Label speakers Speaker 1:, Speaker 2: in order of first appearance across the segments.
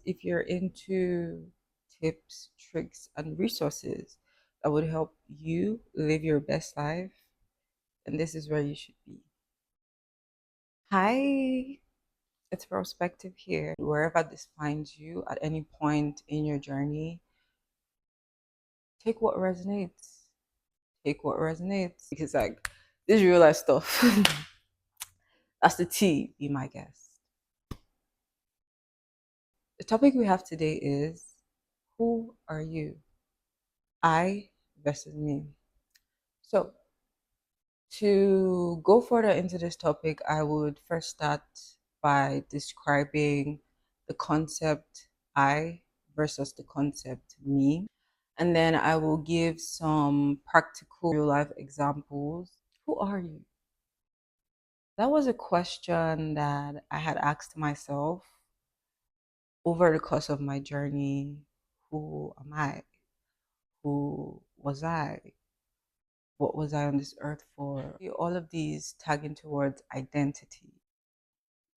Speaker 1: if you're into tips, tricks, and resources that would help you live your best life, then this is where you should be. Hi, it's Perspective here. Wherever this finds you at any point in your journey, take what resonates. Take what resonates. Because like this real life stuff. That's the tea, be my guest. The topic we have today is, who are you? I versus me. So, to go further into this topic, I would first start by describing the concept I versus the concept me. And then I will give some practical real life examples. Who are you? That was a question that I had asked myself over the course of my journey. Who am I? Who was I? What was I on this earth for? All of these tagging towards identity.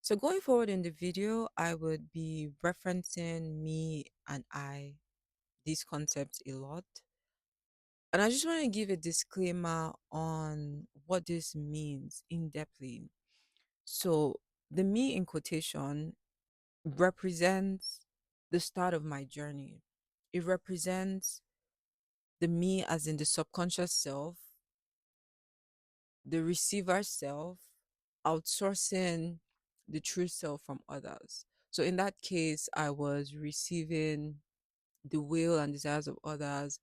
Speaker 1: So going forward in the video, I would be referencing me and I, these concepts a lot. And I just want to give a disclaimer on what this means in depthly. So the me in quotation represents the start of my journey. It represents the me as in the subconscious self, the receiver self, outsourcing the true self from others. So in that case, I was receiving the will and desires of others,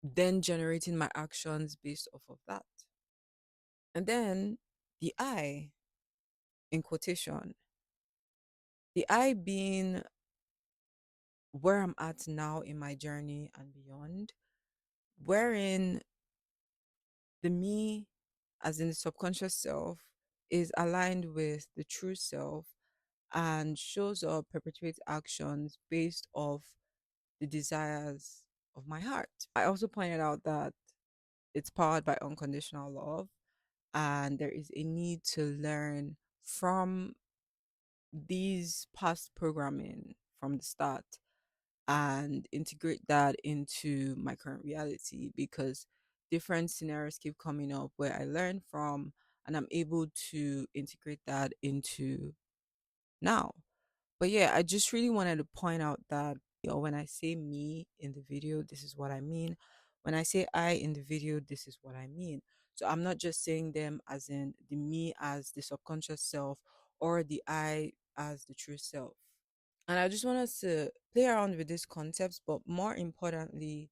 Speaker 1: then generating my actions based off of that. And then the I, in quotation, the I being where I'm at now in my journey and beyond, wherein the me, as in the subconscious self, is aligned with the true self and shows up, perpetuates actions based off the desires of my heart. I also pointed out that it's powered by unconditional love, and there is a need to learn from these past programming from the start and integrate that into my current reality, because different scenarios keep coming up where I learn from and I'm able to integrate that into now. But yeah, I just really wanted to point out that, when I say me in the video, this is what I mean. When I say I in the video, this is what I mean. So I'm not just saying them as in the me as the subconscious self or the I as the true self. And I just want us to play around with these concepts, but more importantly,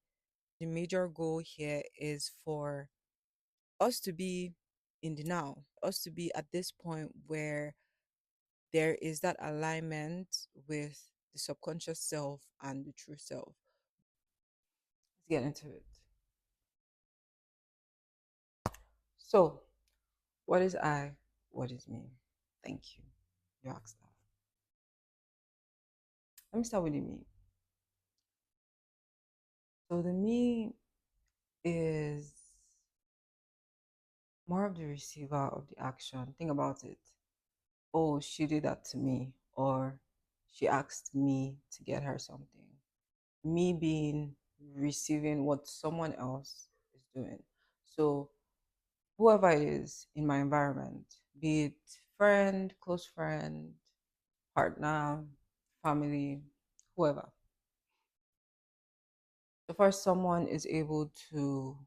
Speaker 1: the major goal here is for us to be in the now, us to be at this point where there is that alignment with the subconscious self and the true self. Let's get into it. So, what is I? What is me? Thank you. You asked that. Let me start with the me. So, the me is more of the receiver of the action. Think about it. Oh, she did that to me, or she asked me to get her something. Me being receiving what someone else is doing. So, whoever it is in my environment, be it friend, close friend, partner, family, whoever. So first someone is able to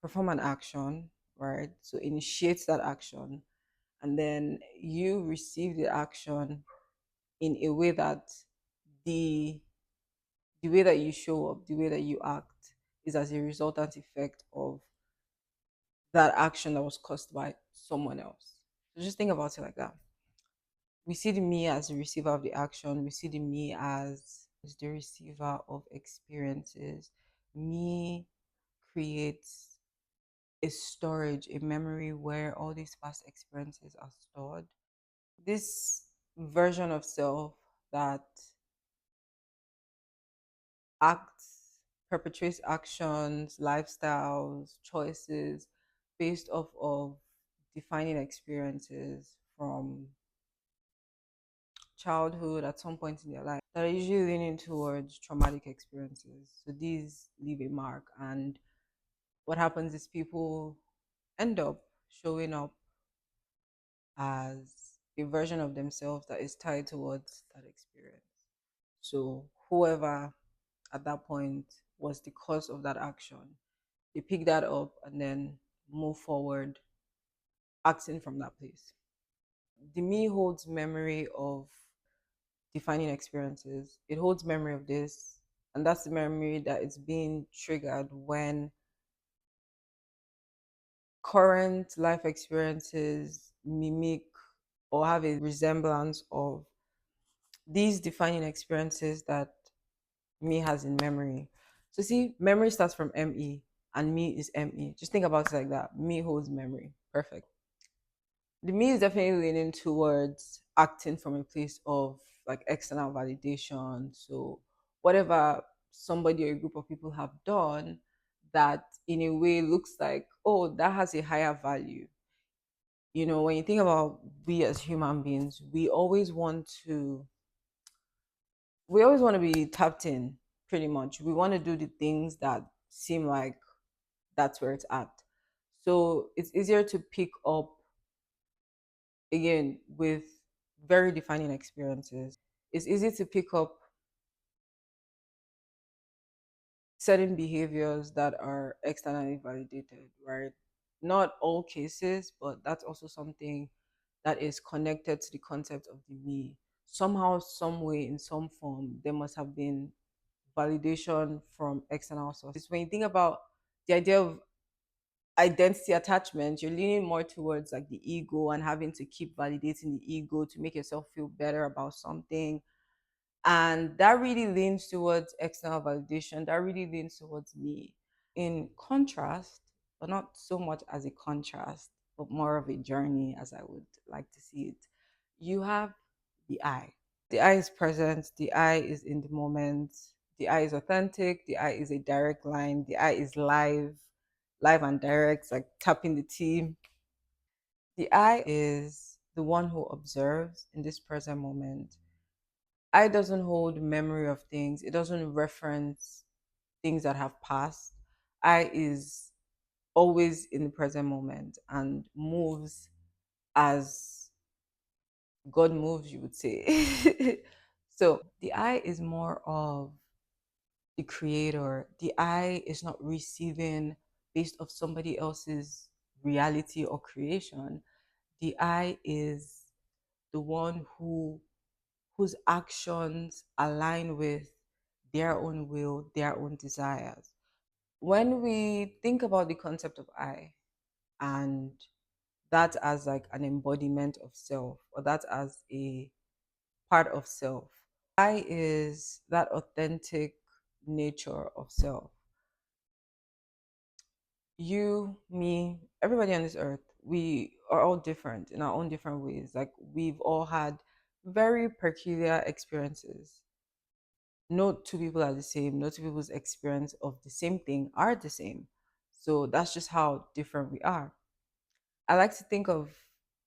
Speaker 1: perform an action, right? So initiate that action, and then you receive the action in a way that the the way that you show up, the way that you act is as a resultant effect of that action that was caused by someone else. So just think about it like that. We see the me as the receiver of the action. We see the me as the receiver of experiences. Me creates a storage, a memory where all these past experiences are stored. This version of self that acts, perpetrates actions, lifestyles, choices based off of defining experiences from childhood at some point in their life that are usually leaning towards traumatic experiences. So these leave a mark, and what happens is people end up showing up as a version of themselves that is tied towards that experience. So whoever at that point was the cause of that action, they pick that up and then move forward, acting from that place. The me holds memory of defining experiences. It holds memory of this, and that's the memory that is being triggered when current life experiences mimic or have a resemblance of these defining experiences that me has in memory. So see, memory starts from ME and me is ME. Just think about it like that. Me holds memory. Perfect. The me is definitely leaning towards acting from a place of like external validation. So whatever somebody or a group of people have done that in a way looks like, oh, that has a higher value. You know, when you think about we as human beings, we always want to be tapped in pretty much. We want to do the things that seem like that's where it's at. So it's easier to pick up again with very defining experiences. It's easy to pick up certain behaviors that are externally validated, right? Not all cases, but that's also something that is connected to the concept of the me. Somehow, some way, in some form, there must have been validation from external sources. When you think about the idea of identity attachment, you're leaning more towards like the ego and having to keep validating the ego to make yourself feel better about something. And that really leans towards external validation. That really leans towards me. In contrast, but not so much as a contrast, but more of a journey as I would like to see it, you have the I. The I is present, the I is in the moment, the I is authentic, the I is a direct line, the I is live and direct, like tapping the T. The I is the one who observes in this present moment. I doesn't hold memory of things, it doesn't reference things that have passed. I is always in the present moment and moves as God moves, you would say. So the I is more of the creator. The I is not receiving based off somebody else's reality or creation. The I is the one whose actions align with their own will, their own desires. When we think about the concept of I and that as like an embodiment of self or that as a part of self, I is that authentic nature of self. You, me, everybody on this earth, we are all different in our own different ways. Like we've all had very peculiar experiences. No two people are the same. No two people's experience of the same thing are the same. So that's just how different we are. I like to think of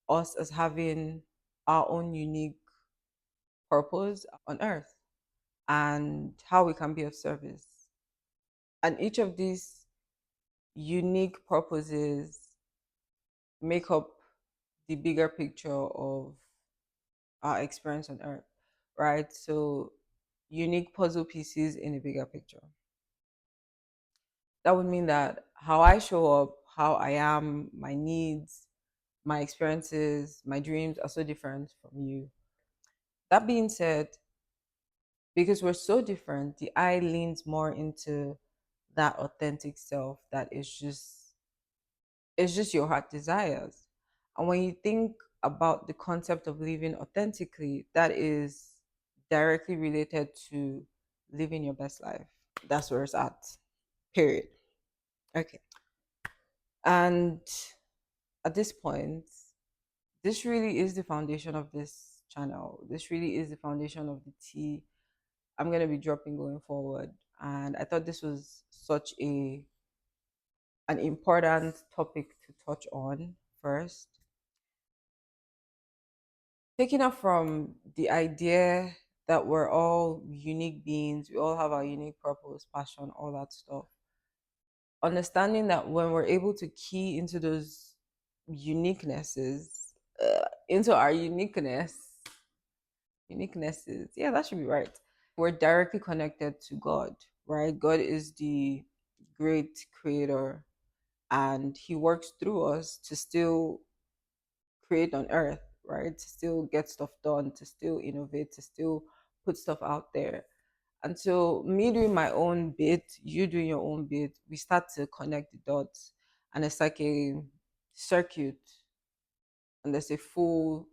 Speaker 1: us as having our own unique purpose on earth and how we can be of service. And each of these unique purposes make up the bigger picture of our experience on earth, right? So, unique puzzle pieces in a bigger picture. That would mean that how I show up, how I am, my needs, my experiences, my dreams are so different from you. That being said, because we're so different, the I leans more into that authentic self that is just it's just your heart desires. And when you think about the concept of living authentically, that is directly related to living your best life. That's where it's at. Period. Okay. And at this point, this really is the foundation of this channel. This really is the foundation of the tea I'm going to be dropping going forward. And I thought this was such a an important topic to touch on first. Taking up from the idea that we're all unique beings, we all have our unique purpose, passion, all that stuff. Understanding that when we're able to key into those uniquenesses, into our uniquenesses, yeah, that should be right. We're directly connected to God, right? God is the great creator, and He works through us to still create on earth, right? To still get stuff done, to still innovate, to still put stuff out there. And so, me doing my own bit, you doing your own bit, we start to connect the dots. And it's like a circuit, and there's a full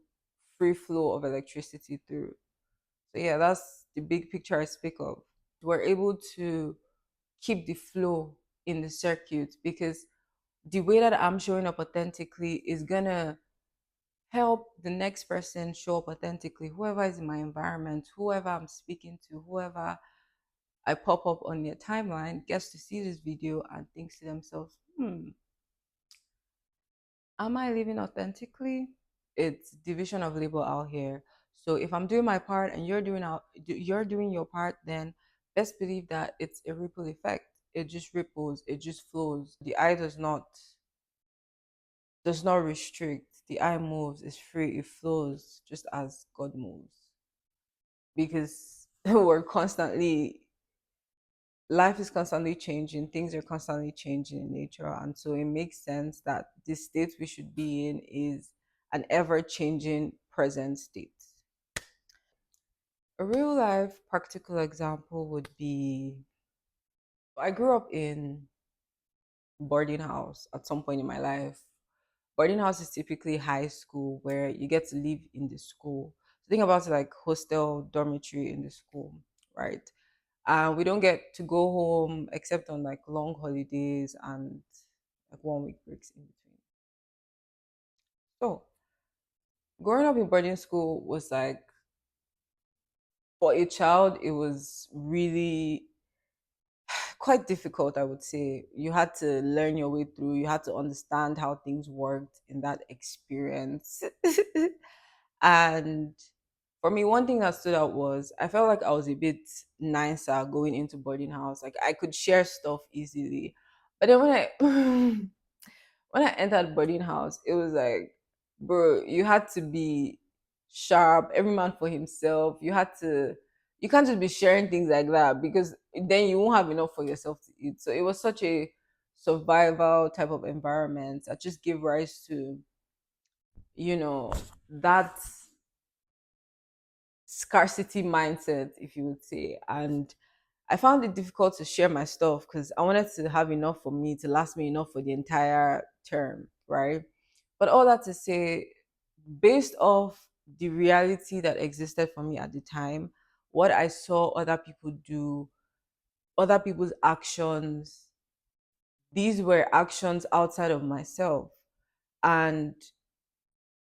Speaker 1: free flow of electricity through. So, yeah, that's the big picture I speak of. We're able to keep the flow in the circuit because the way that I'm showing up authentically is gonna help the next person show up authentically. Whoever is in my environment, whoever I'm speaking to, whoever I pop up on their timeline gets to see this video and thinks to themselves, am I living authentically? It's division of labor out here. So if I'm doing my part and you're doing your part, then best believe that it's a ripple effect. It just ripples, it just flows. The eye does not restrict. The eye moves, it's free, it flows just as God moves. Because we're constantly life is constantly changing, things are constantly changing in nature, and so it makes sense that the state we should be in is an ever-changing present state. A real life practical example would be I grew up in boarding house at some point in my life. Boarding house is typically high school where you get to live in the school. Think about it like hostel dormitory in the school, right? And we don't get to go home except on like long holidays and like 1 week breaks in between. So growing up in boarding school was like for a child, it was really quite difficult, I would say. You had to learn your way through, you had to understand how things worked in that experience. And for me, one thing that stood out was I felt like I was a bit nicer going into boarding house. Like I could share stuff easily. But then when I when I entered boarding house, it was like, bro, you had to be sharp, every man for himself. You can't just be sharing things like that because then you won't have enough for yourself to eat. So it was such a survival type of environment that just gave rise to, you know, that scarcity mindset, if you would say. And I found it difficult to share my stuff because I wanted to have enough for me to last me enough for the entire term, right? But all that to say, based off the reality that existed for me at the time, what I saw other people do, other people's actions, these were actions outside of myself. And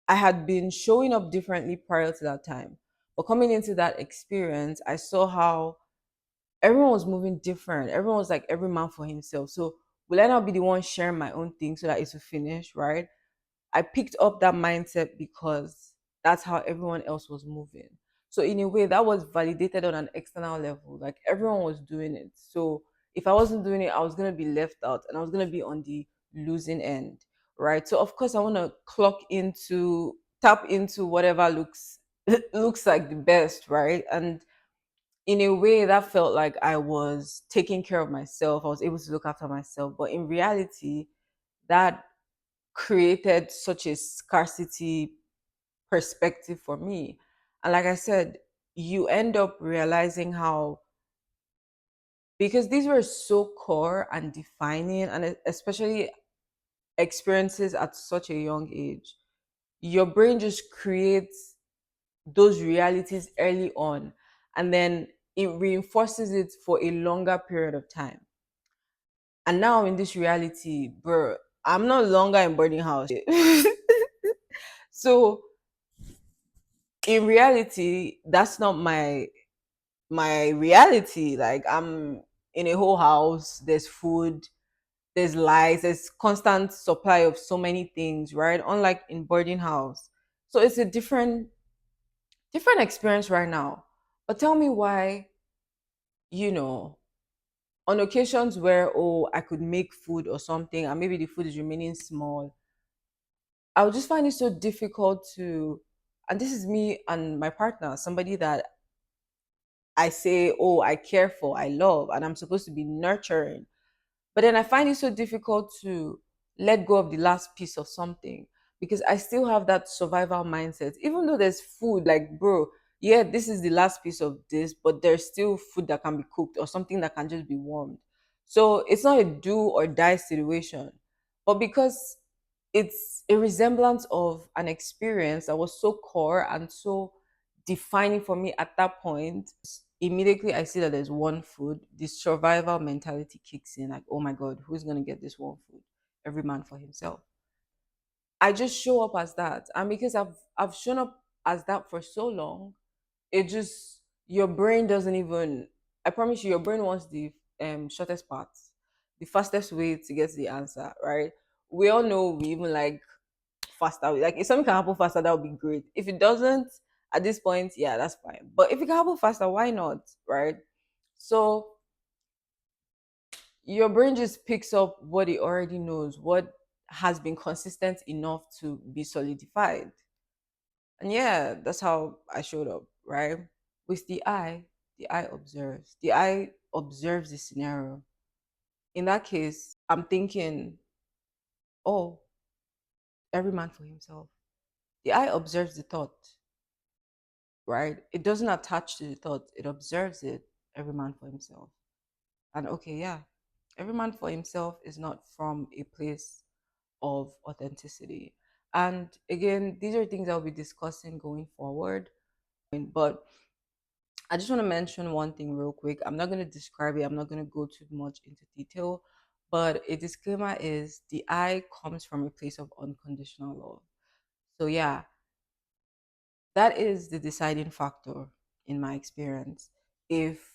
Speaker 1: I had been showing up differently prior to that time. But coming into that experience, I saw how everyone was moving different. Everyone was like every man for himself. So will I not be the one sharing my own thing so that it will finish, right? I picked up that mindset because that's how everyone else was moving. So in a way, that was validated on an external level. Like everyone was doing it. So if I wasn't doing it, I was gonna be left out and I was gonna be on the losing end. Right. So of course I wanna tap into whatever looks like the best, right? And in a way that felt like I was taking care of myself. I was able to look after myself. But in reality, that created such a scarcity perspective for me. And like I said, you end up realizing how, because these were so core and defining, and especially experiences at such a young age, your brain just creates those realities early on. And then it reinforces it for a longer period of time. And now in this reality, bro, I'm no longer in boarding house. So in reality, that's not my reality. Like I'm in a whole house, there's food, there's lights, there's constant supply of so many things, right? Unlike in boarding house. So it's a different different experience right now. But tell me why, you know, on occasions where, oh, I could make food or something, and maybe the food is remaining small, I would just find it so difficult to, and this is me and my partner, somebody that I say, oh, I care for, I love, and I'm supposed to be nurturing. But then I find it so difficult to let go of the last piece of something because I still have that survival mindset. Even though there's food, like, bro, yeah, this is the last piece of this, but there's still food that can be cooked or something that can just be warmed. So it's not a do or die situation. But because it's a resemblance of an experience that was so core and so defining for me at that point, immediately I see that there's one food, the survival mentality kicks in, like, oh my God, who's gonna get this one food? Every man for himself. I just show up as that. And because I've shown up as that for so long, it just, your brain doesn't even, I promise you, your brain wants the shortest path, the fastest way to get to the answer, right? We all know we even like faster. Like if something can happen faster, that would be great. If it doesn't at this point, yeah, that's fine. But if it can happen faster, why not? Right? So your brain just picks up what it already knows, what has been consistent enough to be solidified. And yeah, that's how I showed up, right? With the eye observes. The eye observes the scenario. In that case, I'm thinking, oh, every man for himself. The eye observes the thought, right? It doesn't attach to the thought, it observes it, every man for himself. And okay, yeah, every man for himself is not from a place of authenticity. And again, these are things I'll be discussing going forward. But I just want to mention one thing real quick. I'm not going to describe it, I'm not going to go too much into detail. But a disclaimer is the I comes from a place of unconditional love. So, yeah, that is the deciding factor in my experience. If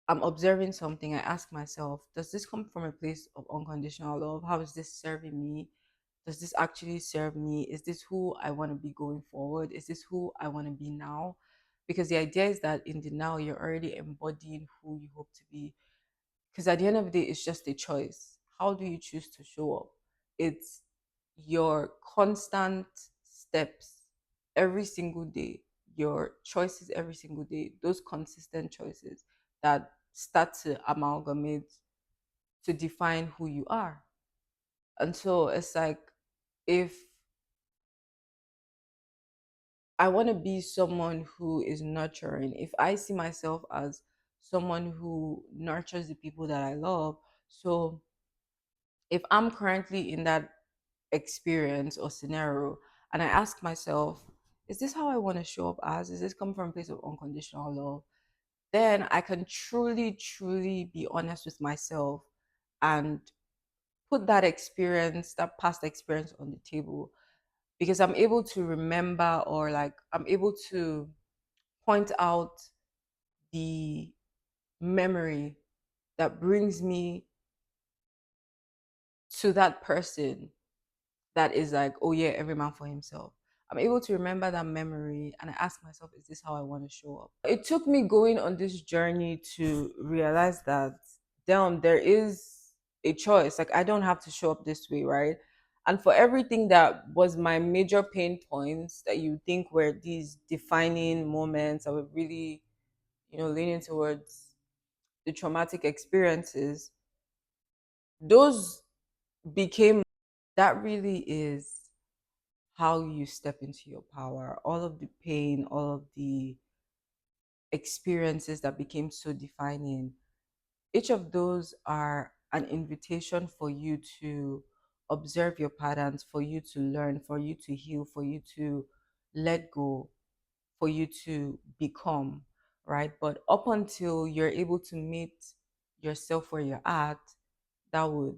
Speaker 1: I'm observing something, I ask myself, does this come from a place of unconditional love? How is this serving me? Does this actually serve me? Is this who I want to be going forward? Is this who I want to be now? Because the idea is that in the now, you're already embodying who you hope to be. Because at the end of the day, it's just a choice. How do you choose to show up? It's your constant steps every single day, your choices every single day, those consistent choices that start to amalgamate to define who you are. And so it's like, if I want to be someone who is nurturing, if I see myself as someone who nurtures the people that I love, so if I'm currently in that experience or scenario and I ask myself, is this how I want to show up as? Is this coming from a place of unconditional love? Then I can truly, truly be honest with myself and put that experience, that past experience on the table because I'm able to remember or like I'm able to point out the memory that brings me to that person that is like, oh yeah, every man for himself. I'm able to remember that memory and I ask myself, is this how I want to show up? It took me going on this journey to realize that, damn, there is a choice. Like, I don't have to show up this way, right? And for everything that was my major pain points that you think were these defining moments, I would really, leaning towards the traumatic experiences, those became, that really is how you step into your power. All of the pain, all of the experiences that became so defining, each of those are an invitation for you to observe your patterns, for you to learn, for you to heal, for you to let go, for you to become, right? But up until you're able to meet yourself where you're at, that would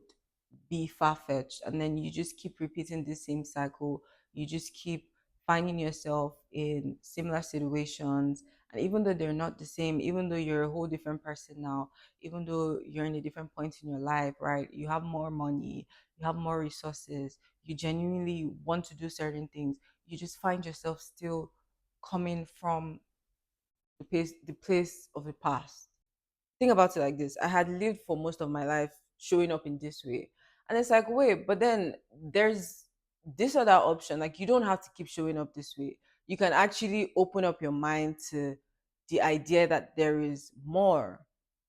Speaker 1: be far fetched. And then you just keep repeating the same cycle. You just keep finding yourself in similar situations. And even though they're not the same, even though you're a whole different person now, even though you're in a different point in your life, right? You have more money, you have more resources, you genuinely want to do certain things, you just find yourself still coming from the place of the past. Think about it like this: I had lived for most of my life showing up in this way, and it's like, wait, but then there's this other option. Like, you don't have to keep showing up this way. You can actually open up your mind to the idea that there is more.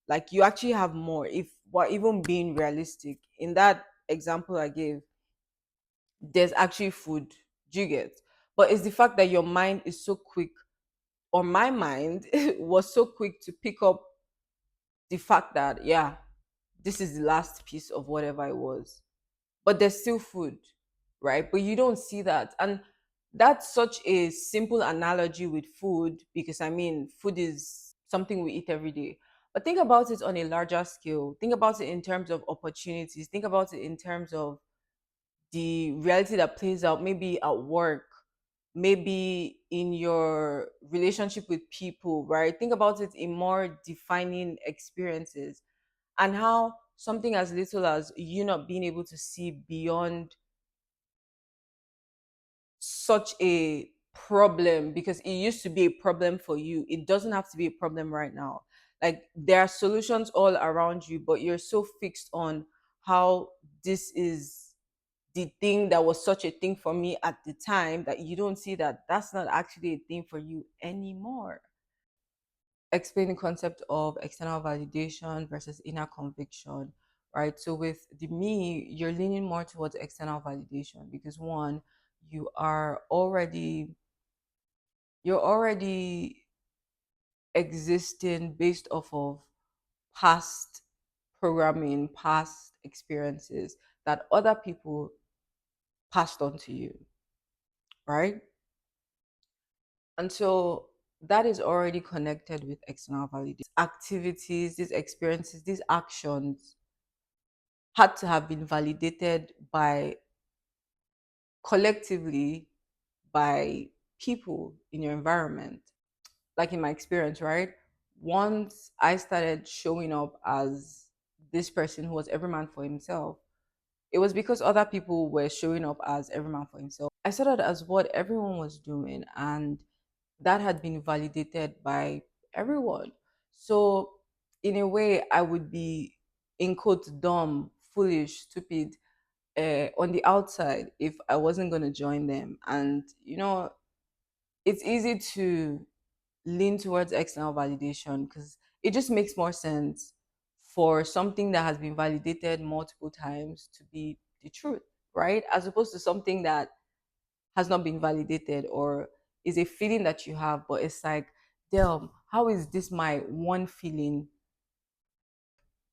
Speaker 1: Like, you actually have more. If we're even being realistic in that example I gave, there's actually food. Do you get? But it's the fact that your mind is so quick, or my mind was so quick to pick up the fact that, yeah, this is the last piece of whatever it was, but there's still food, right? But you don't see that. And that's such a simple analogy with food, because I mean, food is something we eat every day. But think about it on a larger scale. Think about it in terms of opportunities. Think about it in terms of the reality that plays out, maybe at work, maybe in your relationship with people, right? Think about it in more defining experiences, and how something as little as you not being able to see beyond such a problem, because it used to be a problem for you, it doesn't have to be a problem right now. Like, there are solutions all around you, but you're so fixed on how this is the thing that was such a thing for me at the time, that you don't see that that's not actually a thing for you anymore. Explain the concept of external validation versus inner conviction, right? So with the me, you're leaning more towards external validation because, one, you are already you're already existing based off of past programming, past experiences that other people passed on to you, right? And so that is already connected with external validation. Activities, these experiences, these actions had to have been validated by, collectively, by people in your environment. Like in my experience, right? Once I started showing up as this person who was every man for himself, it was because other people were showing up as every man for himself. I saw that as what everyone was doing, and that had been validated by everyone. So, in a way, I would be, in quotes, dumb, foolish, stupid, on the outside if I wasn't going to join them. And, it's easy to lean towards external validation because it just makes more sense for something that has been validated multiple times to be the truth, right? As opposed to something that has not been validated, or is a feeling that you have, but it's like, damn, how is this my one feeling?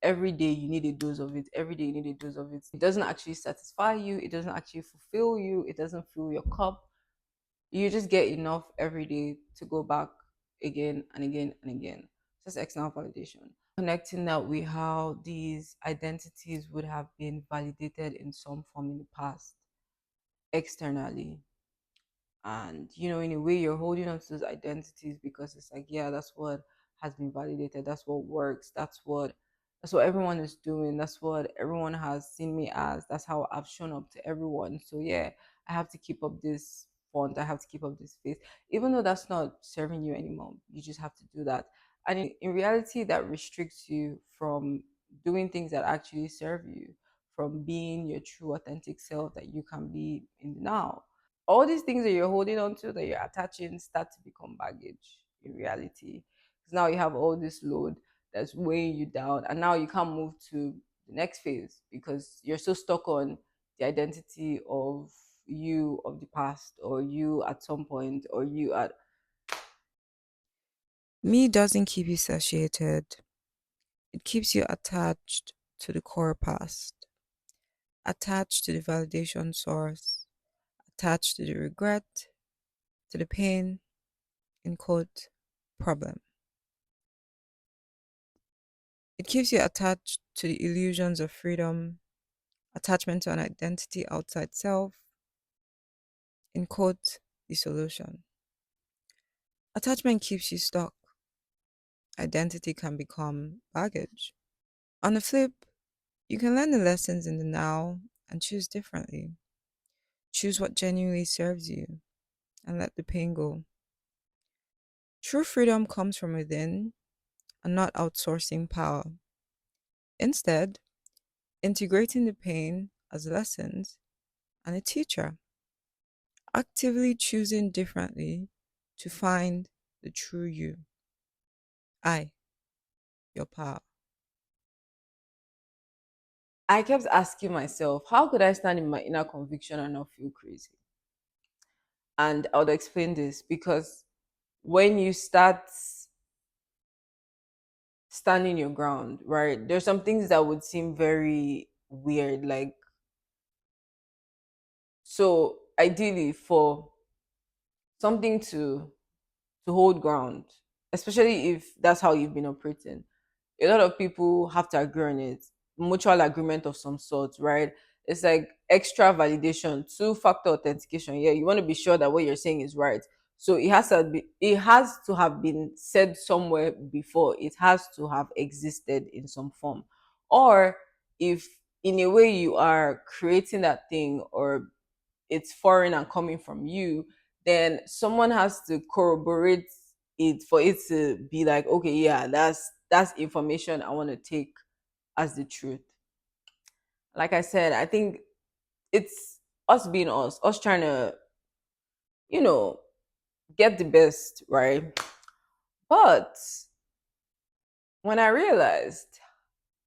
Speaker 1: Every day you need a dose of it. Every day you need a dose of it. It doesn't actually satisfy you. It doesn't actually fulfill you. It doesn't fill your cup. You just get enough every day to go back again and again and again. Just external validation. Connecting that with how these identities would have been validated in some form in the past externally, and in a way you're holding on to those identities because it's like, yeah, that's what has been validated, that's what works, that's what everyone is doing, that's what everyone has seen me as, that's how I've shown up to everyone. So yeah, I have to keep up this font, I have to keep up this face, even though that's not serving you anymore. You just have to do that, and in reality that restricts you from doing things that actually serve you, from being your true authentic self that you can be in the now. All these things that you're holding on to, that you're attaching, start to become baggage in reality. Because now you have all this load that's weighing you down, and now you can't move to the next phase because you're so stuck on the identity of you of the past, or you at some point, or you at. Me doesn't keep you satiated, it keeps you attached to the core past, attached to the validation source, attached to the regret, to the pain, in quote, problem. It keeps you attached to the illusions of freedom, attachment to an identity outside self, in quote, the solution. Attachment keeps you stuck. Identity can become baggage. On the flip, you can learn the lessons in the now and choose differently. Choose what genuinely serves you and let the pain go. True freedom comes from within and not outsourcing power. Instead, integrating the pain as lessons and a teacher, actively choosing differently to find the true you. I, your power. I kept asking myself, how could I stand in my inner conviction and not feel crazy? And I would explain this because when you start standing your ground, right, there's some things that would seem very weird. Like, so ideally, for something to hold ground, especially if that's how you've been operating, a lot of people have to agree on it, mutual agreement of some sort, right? It's like extra validation, two-factor authentication. Yeah, you want to be sure that what you're saying is right. So it has to have been said somewhere before. It has to have existed in some form. Or if in a way you are creating that thing, or it's foreign and coming from you, then someone has to corroborate it for it to be like, okay, yeah, that's information I want to take as the truth. Like I said, I think it's us being us trying to, you know, get the best, right? But when I realized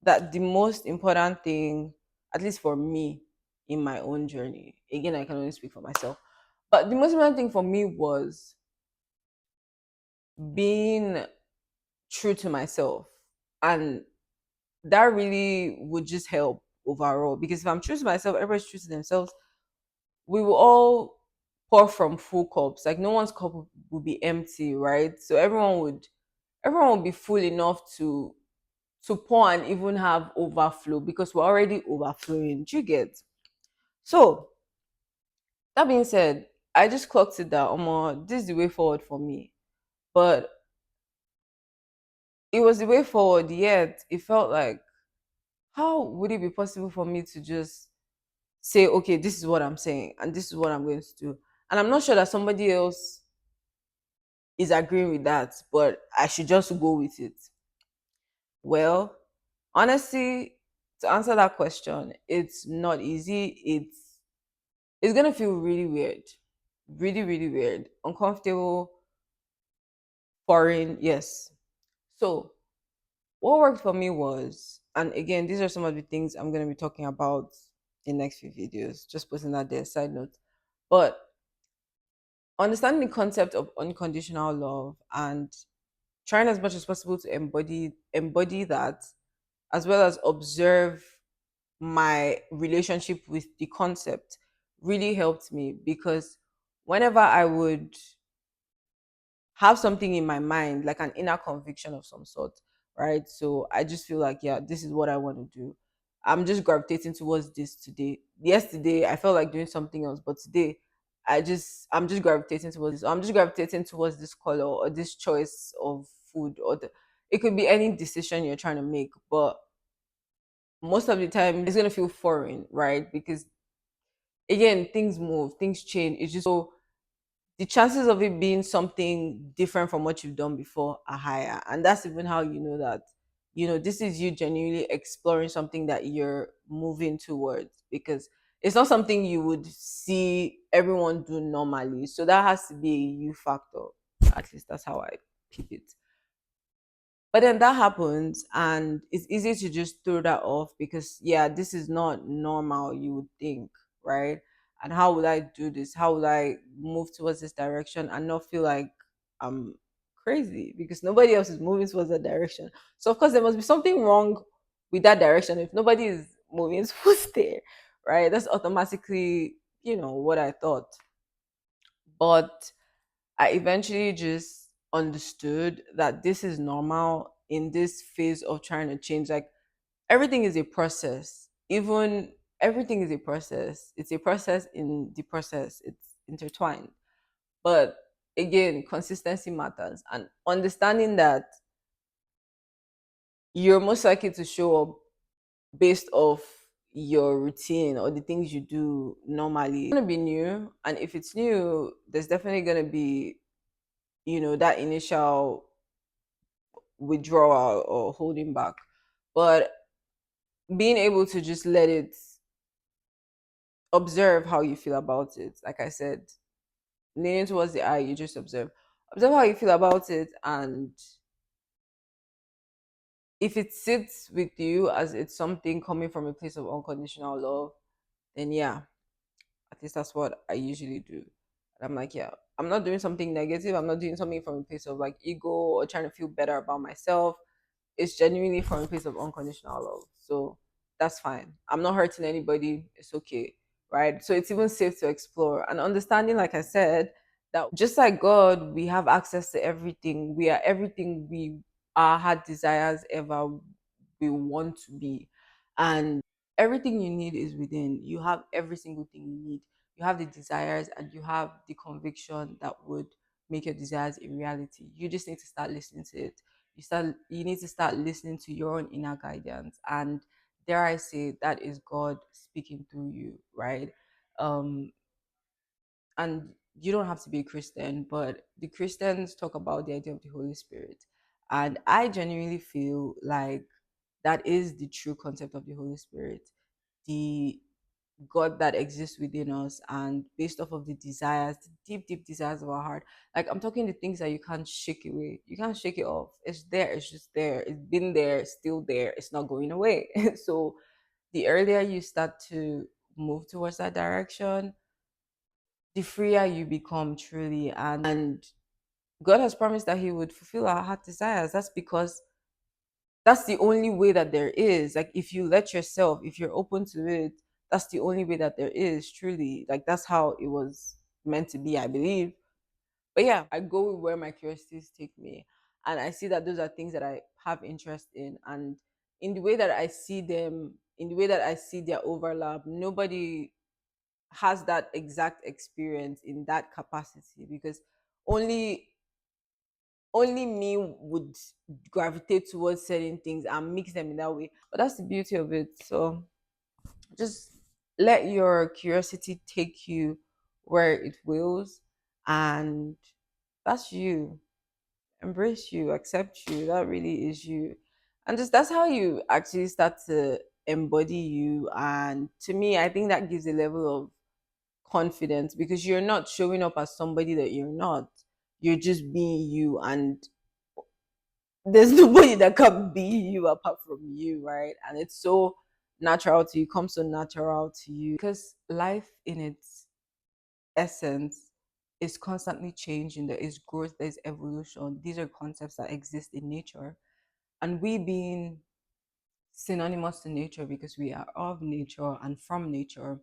Speaker 1: that the most important thing, at least for me in my own journey, again, I can only speak for myself, but the most important thing for me was being true to myself. And that really would just help overall. Because if I'm true to myself, everybody's true to themselves, we will all pour from full cups. Like no one's cup would be empty, right? So everyone would be full enough to pour and even have overflow because we're already overflowing. Do you get? So that being said, I just clocked it that this is the way forward for me. But it was the way forward, yet it felt like, how would it be possible for me to just say, okay, this is what I'm saying and this is what I'm going to do? And I'm not sure that somebody else is agreeing with that, but I should just go with it. Well, honestly, to answer that question, it's not easy. It's gonna feel really weird. Really, really weird. Uncomfortable, foreign, yes. So what worked for me was, and again, these are some of the things I'm going to be talking about in next few videos, just putting that there, side note. But understanding the concept of unconditional love and trying as much as possible to embody that, as well as observe my relationship with the concept, really helped me. Because whenever I would have something in my mind, like an inner conviction of some sort, right? So I just feel like, yeah, this is what I want to do. I'm just gravitating towards this today. Yesterday, I felt like doing something else, but today, I'm just gravitating towards this. I'm just gravitating towards this color or this choice of food, it could be any decision you're trying to make, but most of the time, it's gonna feel foreign, right? Because again, things move, things change. It's just so the chances of it being something different from what you've done before are higher. And that's even how you know that, this is you genuinely exploring something that you're moving towards, because it's not something you would see everyone do normally. So that has to be a you factor. At least that's how I keep it. But then that happens, and it's easy to just throw that off because, yeah, this is not normal, you would think, right? And how would I do this? How would I move towards this direction and not feel like I'm crazy because nobody else is moving towards that direction? So, of course, there must be something wrong with that direction if nobody is moving towards there, right? That's automatically, what I thought. But I eventually just understood that this is normal in this phase of trying to change. Like everything is a process. Even everything is a process. It's a process in the process. It's intertwined. But again, consistency matters and understanding that you're most likely to show up based off your routine or the things you do normally. It's gonna be new, and if it's new, there's definitely gonna be that initial withdrawal or holding back. But being able to just let it observe how you feel about it. Like I said, leaning towards the eye, you just observe how you feel about it, and if it sits with you as it's something coming from a place of unconditional love, then yeah, at least that's what I usually do. And I'm like, yeah, I'm not doing something negative. I'm not doing something from a place of like ego or trying to feel better about myself. It's genuinely from a place of unconditional love. So that's fine. I'm not hurting anybody. It's okay. Right. So it's even safe to explore and understanding, like I said, that just like God, we have access to everything. We are everything we are, had desires ever we want to be. And everything you need is within. You have every single thing you need. You have the desires and you have the conviction that would make your desires a reality. You just need to start listening to it. You need to start listening to your own inner guidance, and dare I say that is God speaking through you, right? um and you don't have to be a Christian, but the Christians talk about the idea of the Holy Spirit, and I genuinely feel like that is the true concept of the Holy Spirit, the God that exists within us, and based off of the desires, the deep, deep desires of our heart. Like I'm talking the things that you can't shake away. You can't shake it off. It's there. It's just there. It's been there. It's still there. It's not going away. So the earlier you start to move towards that direction, the freer you become truly. And God has promised that He would fulfill our heart desires. That's because that's the only way that there is. Like if you let yourself, if you're open to it, that's the only way that there is, truly. Like that's how it was meant to be, I believe. But yeah, I go with where my curiosities take me, and I see that those are things that I have interest in. And in the way that I see them, in the way that I see their overlap, nobody has that exact experience in that capacity, because only only me would gravitate towards certain things and mix them in that way. But that's the beauty of it. So just let your curiosity take you where it wills, and that's you. Embrace you, accept you. That really is you. And just that's how you actually start to embody you. And to me, I think that gives a level of confidence, because you're not showing up as somebody that you're not. You're just being you, and there's nobody that can be you apart from you, right? And it's so natural to you, comes so natural to you, because life in its essence is constantly changing. There is growth, there's evolution. These are concepts that exist in nature, and we being synonymous to nature because we are of nature and from nature,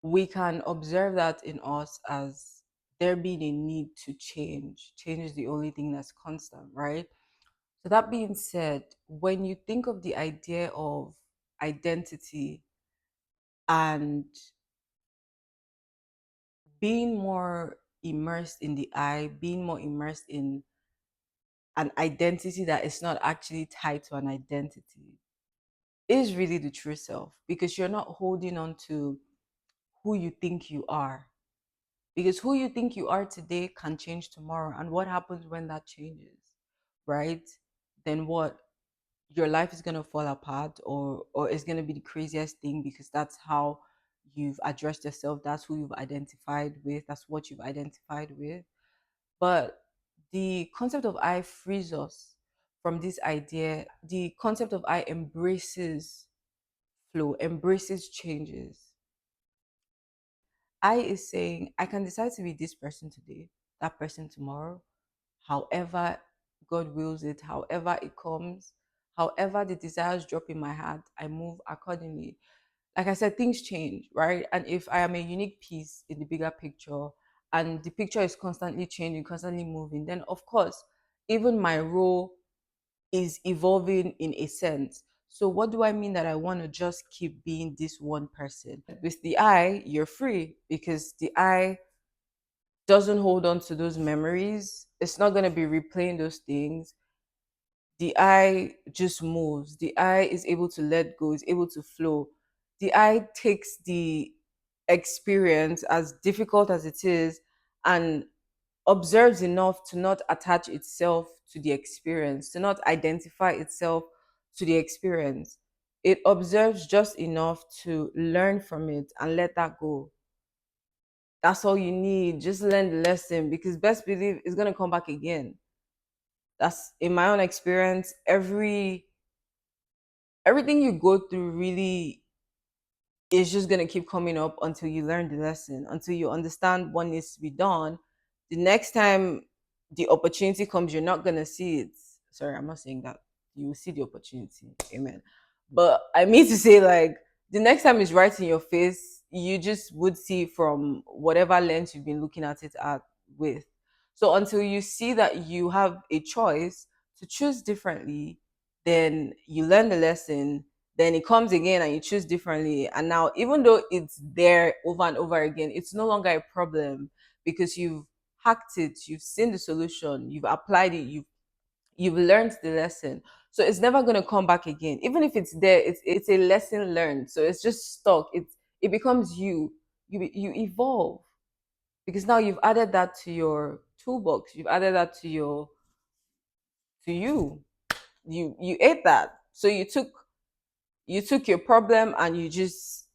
Speaker 1: we can observe that in us as there being a need to change. Change is the only thing that's constant, right? So, that being said, when you think of the idea of identity and being more immersed in the I, being more immersed in an identity that is not actually tied to an identity, is really the true self, because you're not holding on to who you think you are. Because who you think you are today can change tomorrow. And what happens when that changes, right? Then what? Your life is gonna fall apart, or it's gonna be the craziest thing, because that's how you've addressed yourself, that's who you've identified with, that's what you've identified with. But the concept of I frees us from this idea. The concept of I embraces flow, embraces changes. I is saying I can decide to be this person today, that person tomorrow, however God wills it, however it comes, however the desires drop in my heart, I move accordingly. Like I said, things change, right? And if I am a unique piece in the bigger picture, and the picture is constantly changing, constantly moving, then of course, even my role is evolving in a sense. So, what do I mean that I want to just keep being this one person? With the I, you're free, because the I doesn't hold on to those memories. It's not going to be replaying those things. The I just moves. The I is able to let go, is able to flow. The I takes the experience, as difficult as it is, and observes enough to not attach itself to the experience, to not identify itself to the experience. It observes just enough to learn from it and let that go. That's all you need. Just learn the lesson, because best believe it's going to come back again. That's in my own experience. Everything you go through really is just going to keep coming up until you learn the lesson, until you understand what needs to be done. The next time the opportunity comes, you're not going to see it. Sorry, I'm not saying that. You will see the opportunity. Amen. But I mean to say, like, the next time it's right in your face, you just would see from whatever lens you've been looking at it at with. So until you see that you have a choice to choose differently, then you learn the lesson, then it comes again and you choose differently, and now even though it's there over and over again, it's no longer a problem, because you've hacked it, you've seen the solution, you've applied it, you've learned the lesson. So it's never going to come back again. Even if it's there, it's a lesson learned, so it's just stuck. It becomes you evolve, because now you've added that to your toolbox, you've added that to your to you ate that. So you took your problem and you just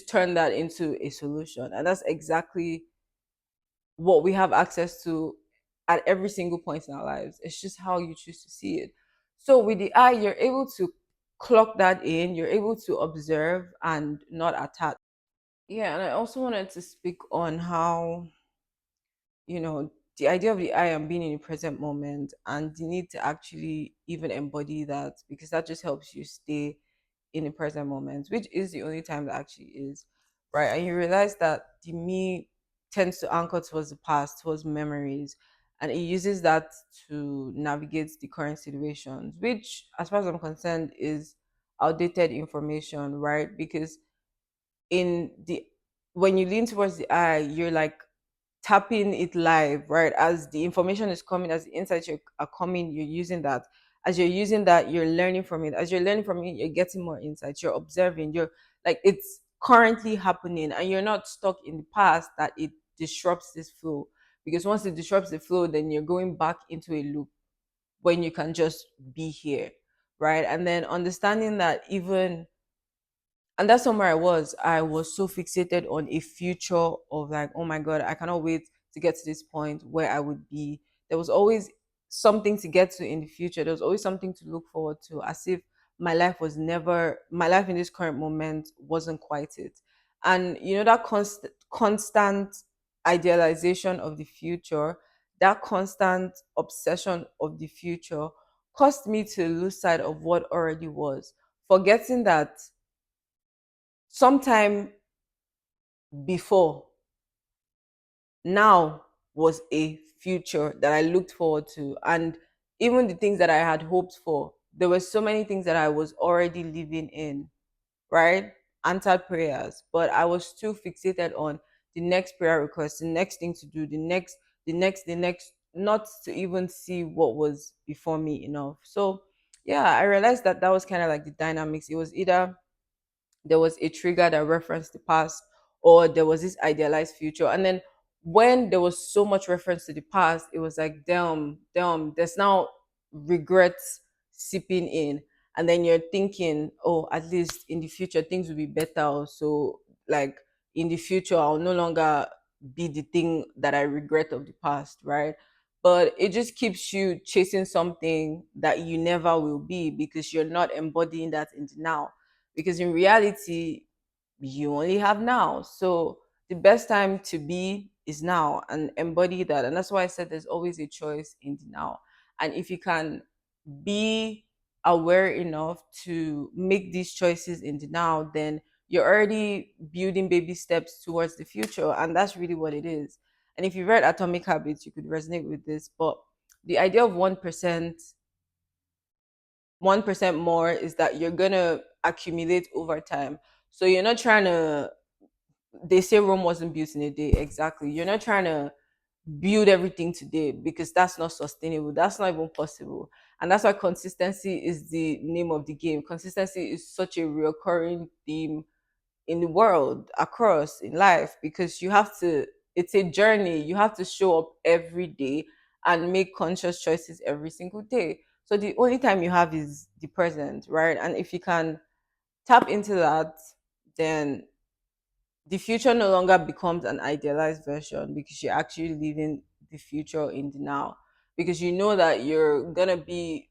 Speaker 1: turned that into a solution, and that's exactly what we have access to at every single point in our lives. It's just how you choose to see it. So with the eye, you're able to clock that in, you're able to observe and not attach. Yeah, and I also wanted to speak on how, the idea of the I am being in the present moment, and the need to actually even embody that, because that just helps you stay in the present moment, which is the only time that actually is, right? And you realize that the me tends to anchor towards the past, towards memories, and it uses that to navigate the current situations, which, as far as I'm concerned, is outdated information, right? Because in the when you lean towards the eye, you're like tapping it live, right? As the information is coming, as the insights are coming, you're using that. As you're using that, you're learning from it. As you're learning from it, you're getting more insights. You're observing. You're like, it's currently happening, and you're not stuck in the past that it disrupts this flow. Because once it disrupts the flow, then you're going back into a loop when you can just be here, right? And then understanding that even, and that's somewhere I was so fixated on a future of, like, oh my god, I cannot wait to get to this point where I would be. There was always something to get to in the future. There was always something to look forward to, as if my life in this current moment wasn't quite it. And that constant idealization of the future, that constant obsession of the future, caused me to lose sight of what already was, forgetting that sometime before now was a future that I looked forward to. And even the things that I had hoped for, there were so many things that I was already living in, right? Answered prayers. But I was too fixated on the next prayer request, the next thing to do, the next, not to even see what was before me enough. So, yeah, I realized that that was kind of like the dynamics. It was either there was a trigger that referenced the past, or there was this idealized future. And then when there was so much reference to the past, it was like, damn, there's now regrets seeping in. And then you're thinking, oh, at least in the future things will be better. So, like, in the future I'll no longer be the thing that I regret of the past, right? But it just keeps you chasing something that you never will be, because you're not embodying that in the now. Because in reality, you only have now. So the best time to be is now, and embody that. And that's why I said there's always a choice in the now. And if you can be aware enough to make these choices in the now, then you're already building baby steps towards the future. And that's really what it is. And if you read Atomic Habits, you could resonate with this. But the idea of 1% more is that you're gonna accumulate over time. So you're not trying to, they say Rome wasn't built in a day. Exactly. You're not trying to build everything today, because that's not sustainable. That's not even possible. And that's why consistency is the name of the game. Consistency is such a recurring theme in the world, across in life, because you have to, it's a journey. You have to show up every day and make conscious choices every single day. So the only time you have is the present, right? And if you can tap into that, then the future no longer becomes an idealized version because you're actually living the future in the now, because you know that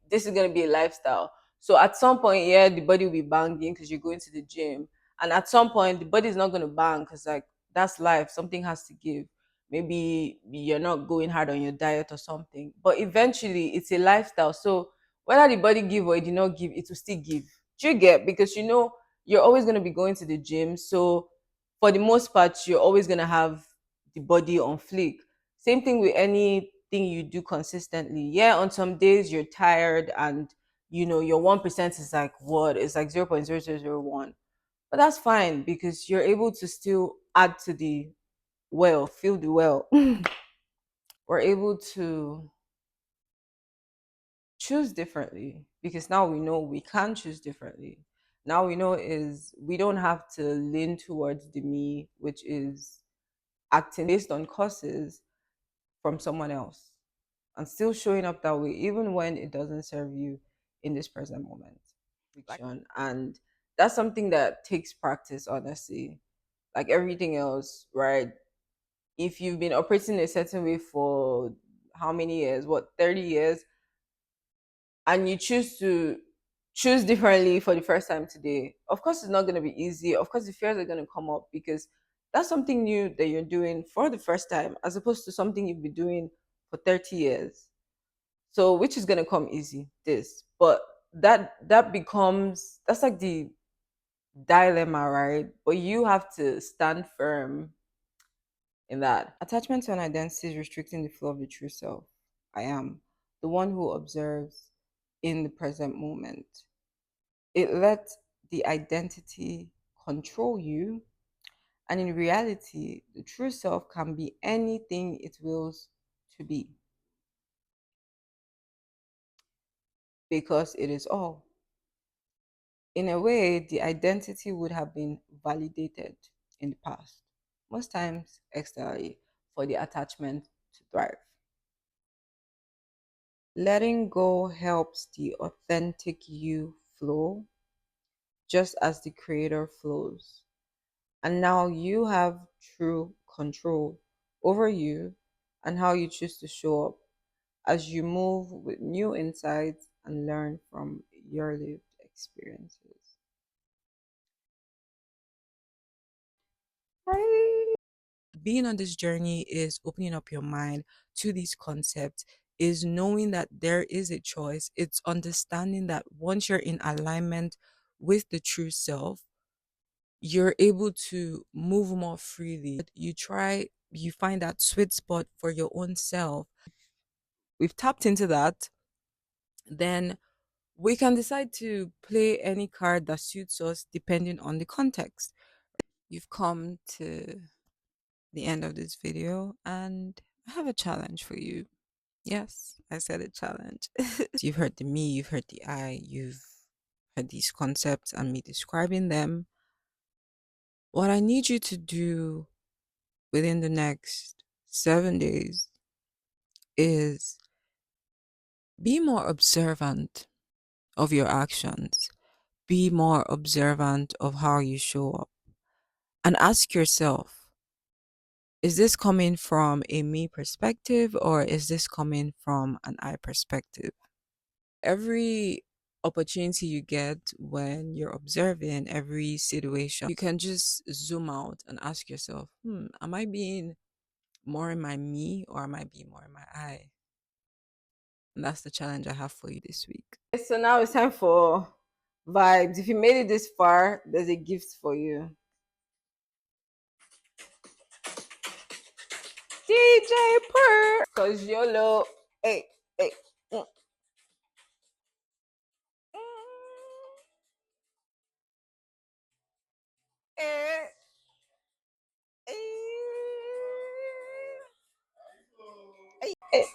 Speaker 1: this is gonna be a lifestyle. So at some point, yeah, the body will be banging because you're going to the gym, and at some point the body is not gonna bang because like that's life. Something has to give. Maybe you're not going hard on your diet or something, but eventually it's a lifestyle. So whether the body give or it did not give, it will still give. Do you get? Because you know you're always going to be going to the gym, so for the most part, you're always going to have the body on fleek. Same thing with anything you do consistently. Yeah, on some days you're tired and your 1% is like what? It's like 0.0001. But that's fine because you're able to still add to the well, feel the well. We're able to choose differently because now we know we can choose differently. Now we know is we don't have to lean towards the me, which is acting based on causes from someone else and still showing up that way even when it doesn't serve you in this present moment. And that's something that takes practice, honestly, like everything else, right? If you've been operating a certain way for how many years, what, 30 years, and you choose differently for the first time today, of course it's not going to be easy. Of course the fears are going to come up because that's something new that you're doing for the first time as opposed to something you've been doing for 30 years. So which is going to come easy? This. But that's like the dilemma, right? But you have to stand firm in that. Attachment to an identity is restricting the flow of the true self. I am the one who observes in the present moment. It lets the identity control you, and in reality, the true self can be anything it wills to be because it is all. In a way, the identity would have been validated in the past, most times externally, for the attachment to thrive. Letting go helps the authentic you flow just as the creator flows. And now you have true control over you and how you choose to show up as you move with new insights and learn from your lived experiences. Right. Being on this journey is opening up your mind to these concepts, is knowing that there is a choice. It's understanding that once you're in alignment with the true self, you're able to move more freely. You find that sweet spot for your own self. We've tapped into that, then we can decide to play any card that suits us depending on the context. You've come to the end of this video, and I have a challenge for you. Yes, I said a challenge. You've heard the me, you've heard the I, you've heard these concepts and me describing them. What I need you to do within the next 7 days is be more observant of your actions, be more observant of how you show up, and ask yourself, is this coming from a me perspective or is this coming from an I perspective? Every opportunity you get when you're observing every situation, you can just zoom out and ask yourself, am I being more in my me or am I being more in my I? And that's the challenge I have for you this week. So now it's time for vibes. If you made it this far, there's a gift for you. DJ Pearl. Cause YOLO. Hey, hey. Mm, mm, eh, eh, eh, eh.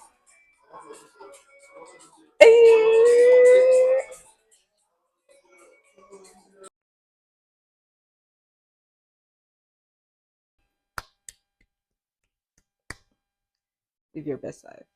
Speaker 1: Live your best life.